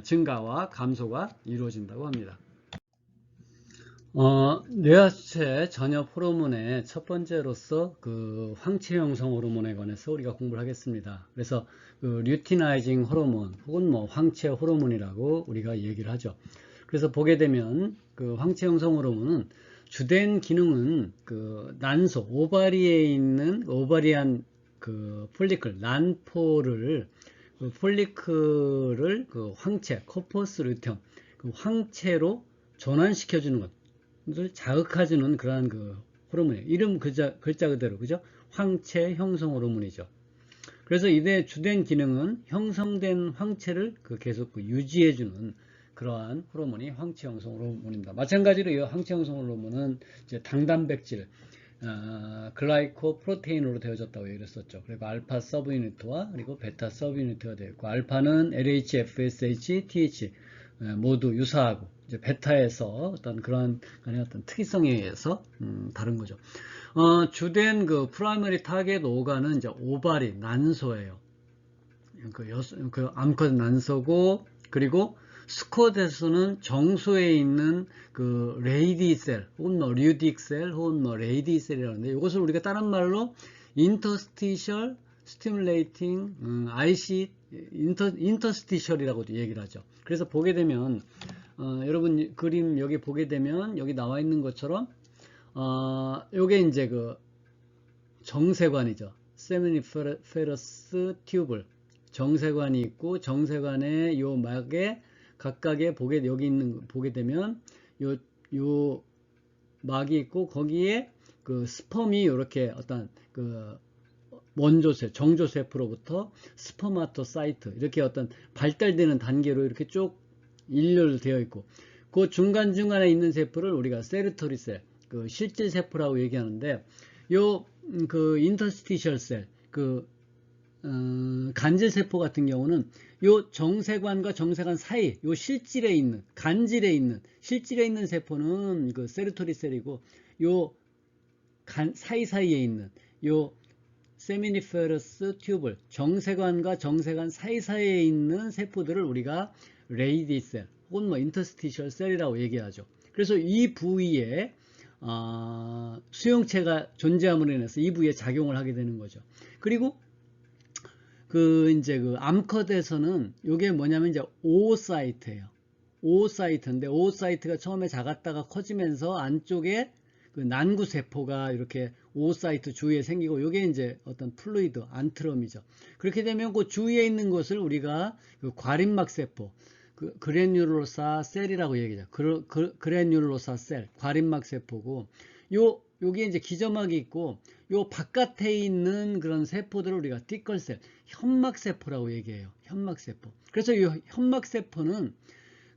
증가와 감소가 이루어진다고 합니다. 뇌하수체 전엽 호르몬의 첫 번째로서 그 황체 형성 호르몬에 관해서 우리가 공부를 하겠습니다. 그래서 그 류티나이징 호르몬 혹은 뭐 황체 호르몬이라고 우리가 얘기를 하죠. 그래서 보게 되면 그 황체 형성 호르몬은 주된 기능은 그 난소, 오바리에 있는 오바리안 그 폴리클, 난포를 그 폴리클을 그 황체, 코퍼스 루테움, 그 황체로 전환시켜주는 것. 자극해주는 그러한 그 호르몬이에요. 이름 글자 그대로, 그죠? 황체 형성 호르몬이죠. 그래서 이의 주된 기능은 형성된 황체를 그 계속 그 유지해주는 그러한 호르몬이 황체 형성 호르몬입니다. 마찬가지로 이 황체 형성 호르몬은 이제 당단백질, 글라이코 프로테인으로 되어졌다고 얘기를 했었죠. 그리고 알파 서브 유니트와 그리고 베타 서브 유니트가 되어 있고, 알파는 LH, FSH, TH 모두 유사하고, 이제 베타에서 어떤 그런 어떤 특이성에 의해서 다른 거죠. 주된 그 프라이머리 타겟 오간은 이제 오바리, 난소예요. 그 암컷 난소고, 그리고 수컷에서는 정소에 있는 그 레이디셀 혹은 뭐 류딕셀 혹은 뭐 레이디셀이라는데, 이것을 우리가 다른 말로 인터스티셜 stimulating IC interstitial이라고도 얘기를 하죠. 그래서 보게 되면 여러분 그림 여기 보게 되면 여기 나와 있는 것처럼 요게 이제 그 정세관이죠. seminiferous tubule 정세관이 있고 정세관의 요 막에 각각의 여기 있는 보게 되면 요 막이 있고 거기에 그 스펌이 이렇게 어떤 그 정조세포로부터 스퍼마토사이트 이렇게 어떤 발달되는 단계로 이렇게 쭉 일렬되어 있고 그 중간중간에 있는 세포를 우리가 세르토리셀 그 실질세포라고 얘기하는데 요 그 인터스티셜 셀 그 간질세포 같은 경우는 요 정세관과 정세관 사이 요 실질에 있는 실질에 있는 세포는 그 세르토리셀이고 요 사이사이에 있는 요 세미니페러스 튜블 정세관과 정세관 사이사이에 있는 세포들을 우리가 레이디셀 혹은 뭐 인터스티셜 셀이라고 얘기하죠. 그래서 이 부위에 수용체가 존재함으로 인해서 이 부위에 작용을 하게 되는 거죠. 그리고 이제 그 암컷에서는 이게 뭐냐면 이제 오사이트예요. 오사이트인데 오사이트가 처음에 작았다가 커지면서 안쪽에 그 난구 세포가 이렇게 오사이트 주위에 생기고 이게 이제 어떤 플루이드 안트럼이죠. 그렇게 되면 그 주위에 있는 것을 우리가 그 과립막 세포 그 그래뉴로사 셀이라고 얘기하죠. 그래뉴로사 셀, 과립막 세포고, 요게 이제 기저막이 있고, 요 바깥에 있는 그런 세포들을 우리가 띠끌셀, 현막세포라고 얘기해요. 현막세포. 그래서 이 현막세포는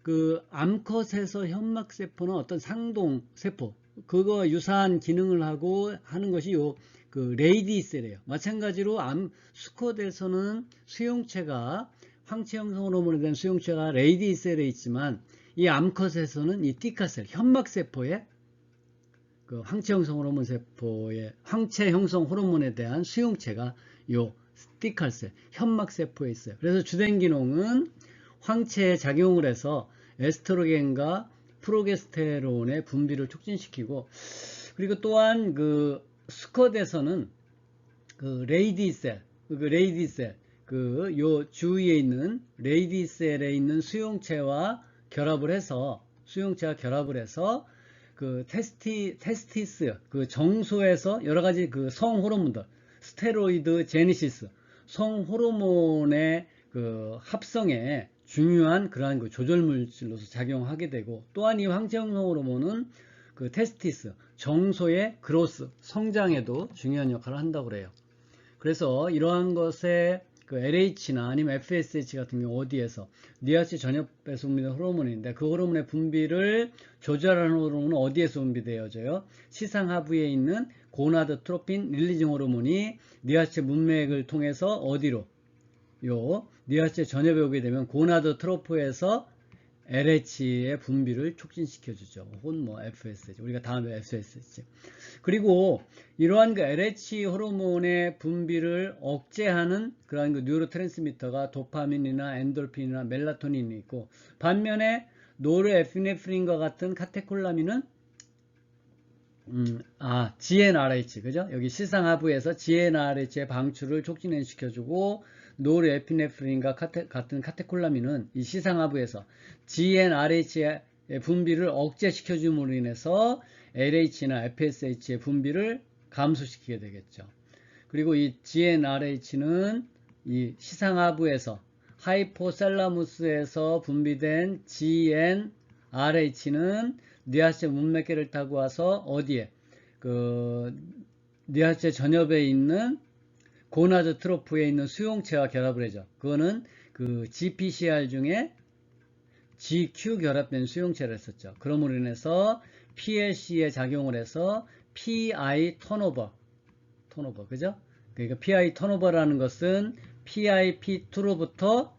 그 암컷에서 현막세포는 어떤 상동세포, 그거 유사한 기능을 하고 하는 것이 그 레이디셀이에요. 마찬가지로 수컷에서는 수용체가 황체 형성 호르몬에 대한 수용체가 레이디셀에 있지만 이 암컷에서는 이 띠카셀, 현막세포의 그 황체 형성 호르몬 세포의 황체 형성 호르몬에 대한 수용체가 요 띠칼셀, 현막세포에 있어요. 그래서 주된 기능은 황체에 작용을 해서 에스트로겐과 프로게스테론의 분비를 촉진시키고, 그리고 또한 그 수컷에서는 그 레이디셀, 요 주위에 있는 레이디셀에 있는 수용체와 결합을 해서 그 테스티스 그 정소에서 여러 가지 그 성 호르몬들, 스테로이드 제니시스, 성 호르몬의 그 합성에 중요한 그러한 그 조절 물질로서 작용하게 되고, 또한 이 황체 형성 호르몬은 그 테스티스 정소의 그로스 성장에도 중요한 역할을 한다고 그래요. 그래서 이러한 것에 그 LH나 아니면 FSH 같은 경우 어디에서 뉘아치 전엽에서 분비되는 호르몬인데 그 호르몬의 분비를 조절하는 호르몬은 어디에서 분비되어져요? 시상하부에 있는 고나드트로핀 릴리징 호르몬이 뉘아치 문맥을 통해서 어디로? 요 뉘아치 전엽에 오게 되면 고나드트로프에서 LH의 분비를 촉진시켜주죠. 혹은 뭐 FSH, 우리가 다음에 FSH. 그리고 이러한 그 LH 호르몬의 분비를 억제하는 그러한 그 뉴로트랜스미터가 도파민이나 엔돌핀이나 멜라토닌이 있고, 반면에 노르에피네프린과 같은 카테콜라민은 GnRH, 그죠? 여기 시상하부에서 GnRH의 방출을 촉진시켜주고, 노르에피네프린과 같은 카테콜라민은 이 시상하부에서 GnRH의 분비를 억제시켜줌으로 인해서 LH나 FSH의 분비를 감소시키게 되겠죠. 그리고 이 GnRH는 이 시상하부에서 하이포셀라무스에서 분비된 GnRH는 뉘아치 문맥계를 타고 와서 어디에? 그 뉘아치 전엽에 있는 고나드 트로프에 있는 수용체와 결합을 해죠. 그거는 그 GPCR 중에 GQ 결합된 수용체를 했었죠. 그러므로 인해서 PLC에 작용을 해서 PI 턴오버, 그죠? 그러니까 PI 턴오버라는 것은 PIP2로부터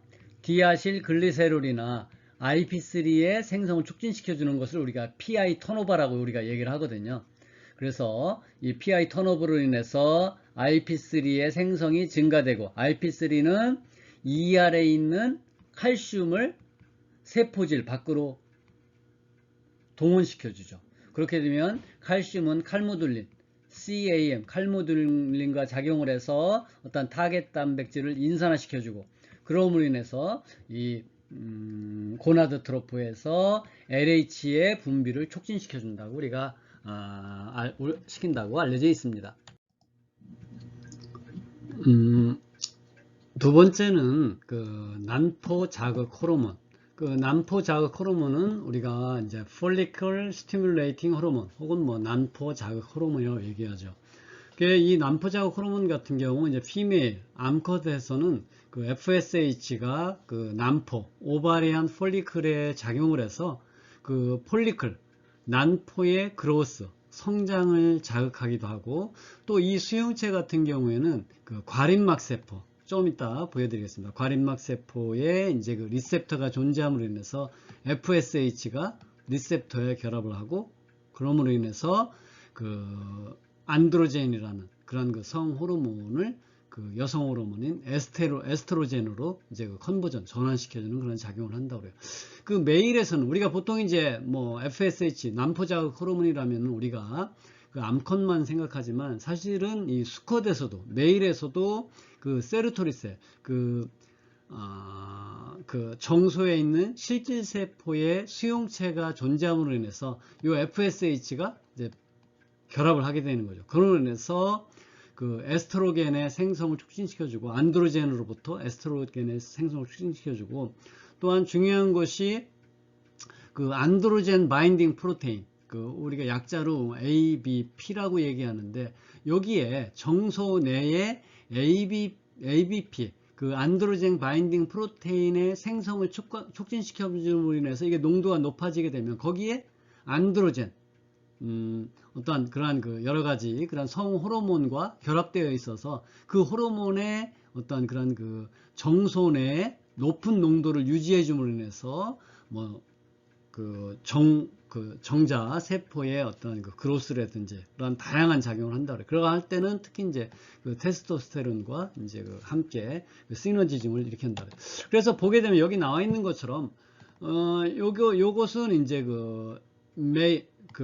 디아실 글리세롤이나 IP3의 생성을 촉진시켜주는 것을 우리가 PI 턴오버라고 우리가 얘기를 하거든요. 그래서 이 PI 턴오버로 인해서 IP3의 생성이 증가되고, IP3는 ER에 있는 칼슘을 세포질 밖으로 동원시켜주죠. 그렇게 되면 칼슘은 칼무들린 CAM, 칼모듈린과 작용을 해서 어떤 타겟 단백질을 인산화시켜주고, 그럼으로 인해서 이 고나드트로프에서 LH의 분비를 촉진시켜준다고 우리가 시킨다고 알려져 있습니다. 두 번째는 그 난포 자극 호르몬. 그 난포 자극 호르몬은 우리가 이제 follicle stimulating 호르몬 혹은 뭐 난포 자극 호르몬이라고 얘기하죠. 이 난포 자극 호르몬 같은 경우 이제 피메일 암컷에서는 그 FSH가 그 난포 오바리안 폴리클에 작용을 해서 그 폴리클 난포의 그로스 성장을 자극하기도 하고, 또 이 수용체 같은 경우에는 그 과립막 세포, 좀 이따 보여드리겠습니다. 과립막 세포에 이제 그 리셉터가 존재함으로 인해서 FSH가 리셉터에 결합을 하고, 그럼으로 인해서 그 안드로젠이라는 그런 그 성 호르몬을 그 여성 호르몬인 에스트로젠으로 이제 그 컨버전 전환시켜주는 그런 작용을 한다고 그래요. 그 메일에서는 우리가 보통 이제 뭐 FSH 난포자극 호르몬이라면 우리가 그 암컷만 생각하지만, 사실은 이 수컷에서도 메일에서도 그 세르토리셀 그 정소에 있는 실질세포의 수용체가 존재함으로 인해서 이 FSH가 이제 결합을 하게 되는 거죠. 그로 인해서 그 에스트로겐의 생성을 촉진시켜주고, 안드로젠으로부터 에스트로겐의 생성을 촉진시켜주고, 또한 중요한 것이 그 안드로젠 바인딩 프로테인, 그 우리가 약자로 ABP라고 얘기하는데, 여기에 정소 내에 ABP 그 안드로젠 바인딩 프로테인의 생성을 촉진시켜줌으로 인해서 이게 농도가 높아지게 되면 거기에 안드로젠 어떠한 그러한 그 여러 가지 그런 성 호르몬과 결합되어 있어서 그 호르몬의 어떠한 그런 그 정소 내에 높은 농도를 유지해 줌으로 인해서 뭐 정자 세포의 어떤 그 그로스라든지 그런 다양한 작용을 한다 그래. 그러고 할 때는 특히 이제 그 테스토스테론과 이제 그 함께 그 시너지즘을 일으킨다 그래. 그래서 보게 되면 여기 나와 있는 것처럼 요것은 이제 그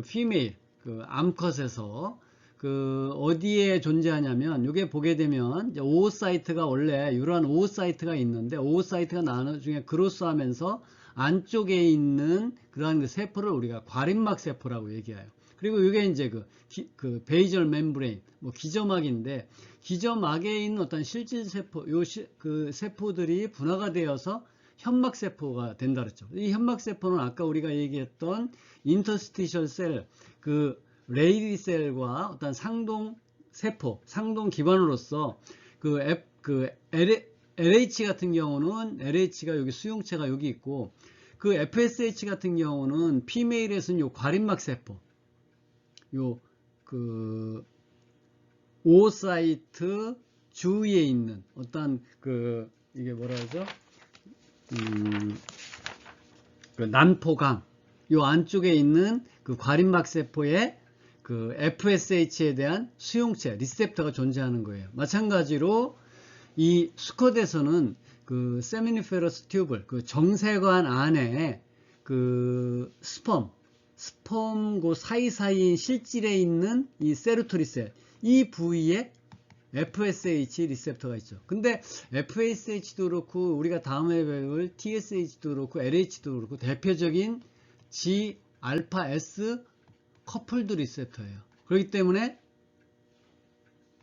피메일 그 암컷에서 그 어디에 존재하냐면, 요게 보게 되면 이제 오오사이트가 원래 이러한 오오사이트가 있는데, 오오사이트가 나중에 그로스하면서 안쪽에 있는 그러한 그 세포를 우리가 과립막 세포라고 얘기해요. 그리고 이게 이제 그 베이절 멤브레인, 뭐 기저막인데, 기저막에 있는 어떤 실질 세포, 그 세포들이 분화가 되어서 현막 세포가 된다 그랬죠. 이 현막 세포는 아까 우리가 얘기했던 인터스티셜 셀, 그 레이디 셀과 어떤 상동 세포, 상동 기반으로서 LH 같은 경우는 LH가 여기 수용체가 여기 있고, 그 FSH 같은 경우는 피메일에서는 요 과립막 세포, 그 오사이트 주위에 있는 어떤 이게 뭐라 그러죠? 그 난포강 요 안쪽에 있는 그 과립막 세포에 그 FSH에 대한 수용체, 리셉터가 존재하는 거예요. 마찬가지로 이 수컷에서는 그 세미니페러스 튜블, 그 정세관 안에 그 스펌 그 사이사이 실질에 있는 이 세르토리셀, 이 부위에 FSH 리셉터가 있죠. 근데 FSH도 그렇고 우리가 다음에 배울 TSH도 그렇고 LH도 그렇고 대표적인 G 알파 S 커플드 리셉터예요. 그렇기 때문에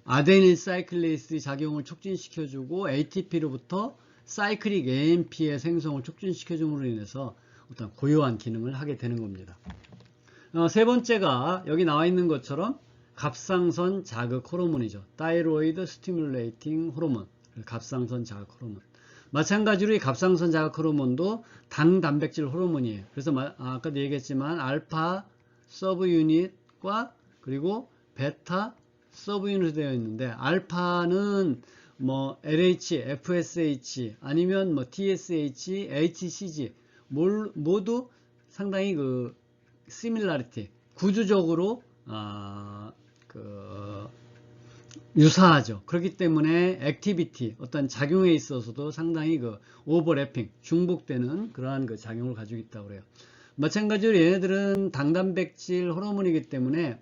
아데닐 사이클레이스 작용을 촉진시켜주고 ATP로부터 사이클릭 AMP의 생성을 촉진시켜줌으로 인해서 어떤 고유한 기능을 하게 되는 겁니다. 세 번째가 여기 나와 있는 것처럼 갑상선 자극 호르몬이죠. 타이로이드 스티뮬레이팅 호르몬, 갑상선 자극 호르몬. 마찬가지로 이 갑상선 자극 호르몬도 당 단백질 호르몬이에요. 그래서 아까도 얘기했지만 알파 서브 유닛과 그리고 베타 서브 유닛이 되어 있는데, 알파는 뭐 LH, FSH 아니면 뭐 TSH, HCG 모두 상당히 그 시밀라리티 구조적으로 유사하죠. 그렇기 때문에 액티비티 어떤 작용에 있어서도 상당히 그 오버래핑 중복되는 그러한 그 작용을 가지고 있다고 그래요. 마찬가지로 얘네들은 당단백질 호르몬이기 때문에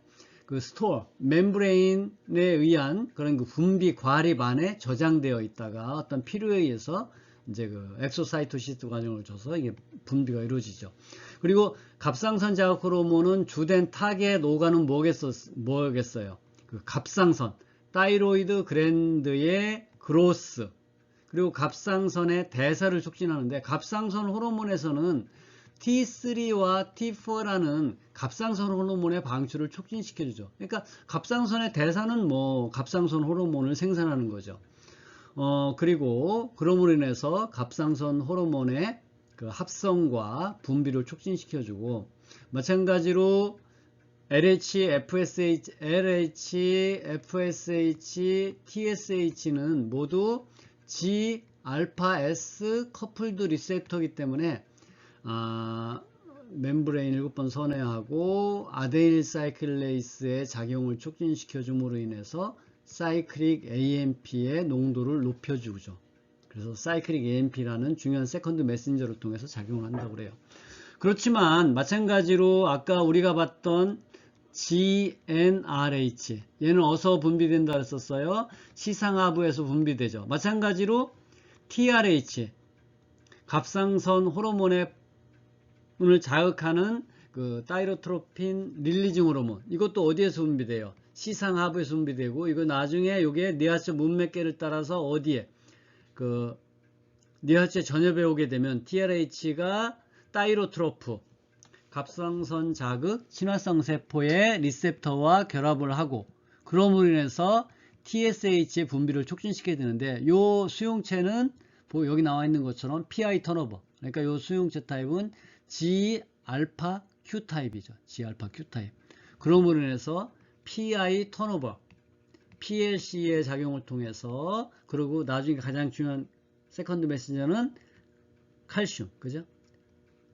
그 스토어, 멤브레인에 의한 그런 그 분비 과립 안에 저장되어 있다가 어떤 필요에 의해서 이제 그 엑소사이토시스 과정을 줘서 이게 분비가 이루어지죠. 그리고 갑상선 자극 호르몬은 주된 타겟 오간은 뭐겠어요? 그 갑상선, 타이로이드 글랜드의 그로스, 그리고 갑상선의 대사를 촉진하는데, 갑상선 호르몬에서는 T3와 T4라는 갑상선 호르몬의 방출을 촉진시켜주죠. 그러니까 갑상선의 대사는 뭐 갑상선 호르몬을 생산하는 거죠. 그리고 그럼으로 인해서 갑상선 호르몬의 그 합성과 분비를 촉진시켜주고, 마찬가지로 LH, FSH, TSH는 모두 G-알파-S 커플드 리셉터이기 때문에 멤브레인 7번 선회하고 아데닐 사이클레이스의 작용을 촉진시켜 줌으로 인해서 사이클릭 AMP의 농도를 높여주죠. 그래서 사이클릭 AMP라는 중요한 세컨드 메신저를 통해서 작용을 한다고 그래요. 그렇지만 마찬가지로 아까 우리가 봤던 GnRH, 얘는 어디서 분비된다 했었어요? 시상하부에서 분비되죠. 마찬가지로 TRH, 갑상선 호르몬의 을 자극하는 그 타이로트로핀 릴리징 호르몬, 이것도 어디에서 분비돼요? 시상하부에서 분비되고, 이거 나중에 요게 뇌하체 문맥계를 따라서 어디에 그 뇌하체 전엽에 오게 되면 TRH가 타이로트로프, 갑상선 자극 친화성 세포의 리셉터와 결합을 하고, 그럼으로 인해서 TSH의 분비를 촉진시켜야 되는데, 요 수용체는 여기 나와 있는 것처럼 PI 턴오버, 그러니까 요 수용체 타입은 G-알파 Q 타입이죠. G-알파 Q 타입. 그럼으로 인해서 PI 턴오버, PLC의 작용을 통해서, 그리고 나중에 가장 중요한 세컨드 메신저는 칼슘, 그죠?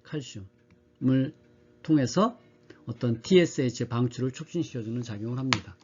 칼슘을 통해서 어떤 TSH 방출을 촉진시켜주는 작용을 합니다.